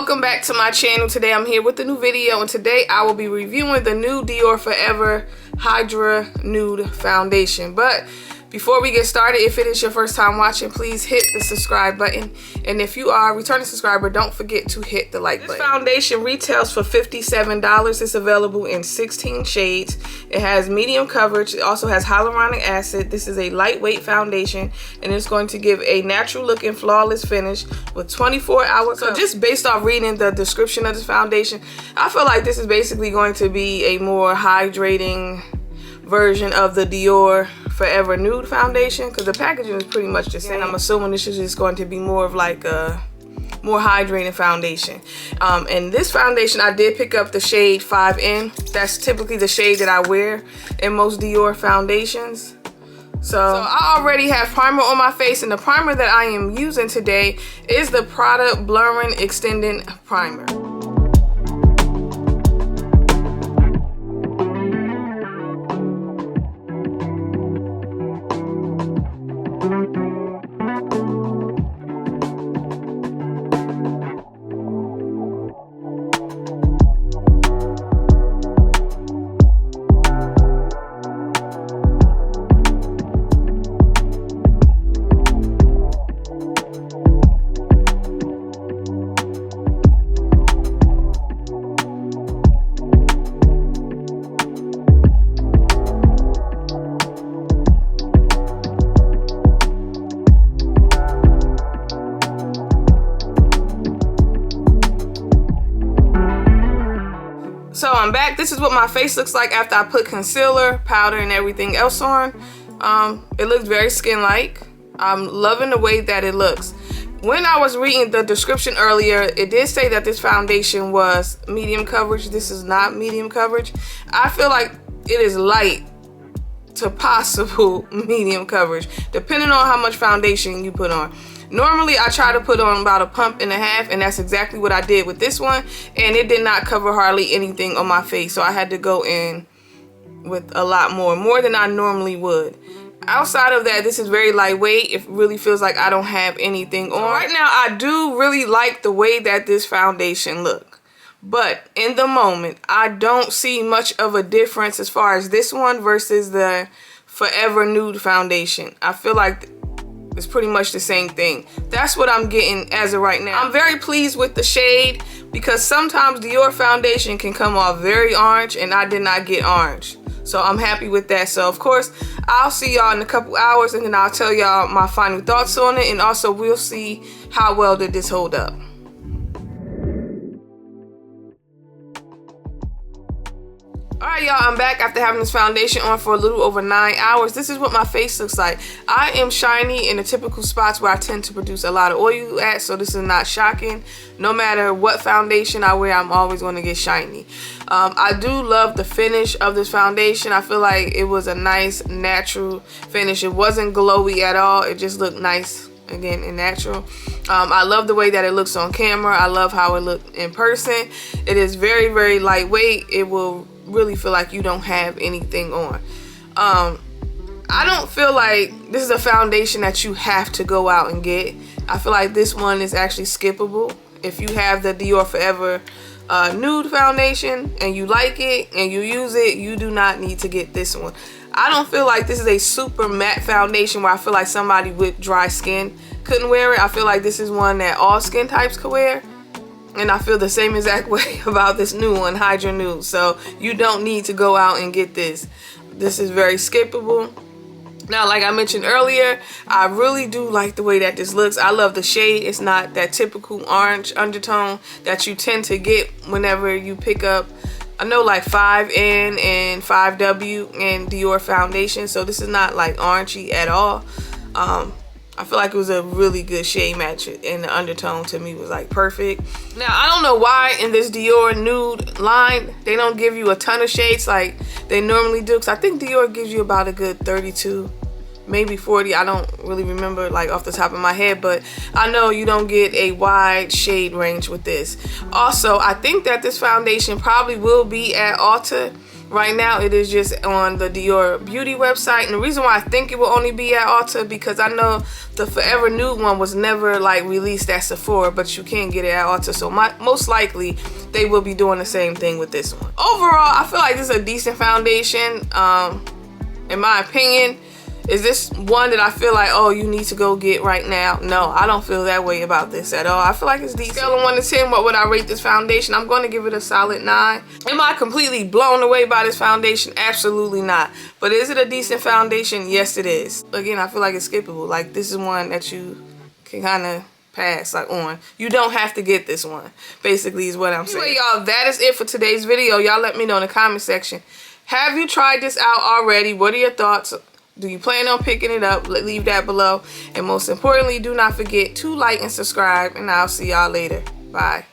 welcome back to my channel. Today I'm here with a new video, and today I will be reviewing the new Dior Forever Hydra Nude Foundation. But before we get started, if it is your first time watching, please hit the subscribe button. And if you are a returning subscriber, don't forget to hit the like button. This foundation retails for $57. It's available in 16 shades. It has medium coverage. It also has hyaluronic acid. This is a lightweight foundation, and it's going to give a natural looking, flawless finish with 24 hours. So just based off reading the description of this foundation, I feel like this is basically going to be a more hydrating version of the Dior Forever Nude Foundation, because the packaging is pretty much the same. I'm assuming this is just going to be more of like a more hydrating foundation. And this foundation, I did pick up the shade 5N. That's typically the shade that I wear in most Dior foundations. So I already have primer on my face, and the primer that I am using today is the Prada Blurring Extending Primer. So I'm back. This is what my face looks like after I put concealer, powder, and everything else on. It looks very skin-like. I'm loving the way that it looks. When I was reading the description earlier, it did say that this foundation was medium coverage. This is not medium coverage. I feel like it is light to possible medium coverage, depending on how much foundation you put on. Normally, I try to put on about 1.5 pumps, and that's exactly what I did with this one, and it did not cover hardly anything on my face, so I had to go in with a lot more than I normally would. Outside of that, this is very lightweight. It really feels like I don't have anything on. Right now, I do really like the way that this foundation looks, but in the moment, I don't see much of a difference as far as this one versus the Forever Nude Foundation. I feel like it's pretty much the same thing. That's what I'm getting as of right now. I'm very pleased with the shade, because sometimes Dior foundation can come off very orange, and I did not get orange. So I'm happy with that. So of course, I'll see y'all in a couple hours, and then I'll tell y'all my final thoughts on it, and also we'll see how well did this hold up. Alright y'all, I'm back after having this foundation on for a little over 9 hours. This is what my face looks like. I am shiny in the typical spots where I tend to produce a lot of oil at, so this is not shocking. No matter what foundation I wear, I'm always going to get shiny. I do love the finish of this foundation. I feel like it was a nice natural finish. It wasn't glowy at all. It just looked nice, again, and natural. I love the way that it looks on camera. I love how it looked in person. It is very, very lightweight. It will really feel like you don't have anything on. I don't feel like this is a foundation that you have to go out and get. I feel like this one is actually skippable. If you have the Dior Forever Nude Foundation and you like it and you use it, you do not need to get this one. I don't feel like this is a super matte foundation where I feel like somebody with dry skin couldn't wear it. I feel like this is one that all skin types could wear. And I feel the same exact way about this new one, Hydra Nude. So you don't need to go out and get this. This is very skippable. Now, like I mentioned earlier, I really do like the way that this looks. I love the shade. It's not that typical orange undertone that you tend to get whenever you pick up, I know, like 5N and 5W and Dior foundation. So this is not like orangey at all. I feel like it was a really good shade match, and the undertone to me was like perfect. Now, I don't know why in this Dior Nude line, they don't give you a ton of shades like they normally do, because I think Dior gives you about a good 32 maybe 40. I don't really remember like off the top of my head, but I know you don't get a wide shade range with this. Also, I think that this foundation probably will be at Ulta. Right now it is just on the Dior beauty website, and the reason why I think it will only be at Ulta because I know the Forever Nude one was never like released at Sephora, but you can get it at Ulta, so most likely they will be doing the same thing with this one. Overall, I feel like this is a decent foundation. In my opinion, is this one that I feel like, oh, you need to go get right now? No, I don't feel that way about this at all. I feel like it's decent. Scale of 1 to 10, what would I rate this foundation? I'm going to give it a solid 9. Am I completely blown away by this foundation? Absolutely not. But is it a decent foundation? Yes, it is. Again, I feel like it's skippable. Like, this is one that you can kind of pass like on. You don't have to get this one, basically, is what I'm saying. Anyway, y'all, that is it for today's video. Y'all let me know in the comment section. Have you tried this out already? What are your thoughts? Do you plan on picking it up? Leave that below. And most importantly, do not forget to like and subscribe. And I'll see y'all later. Bye.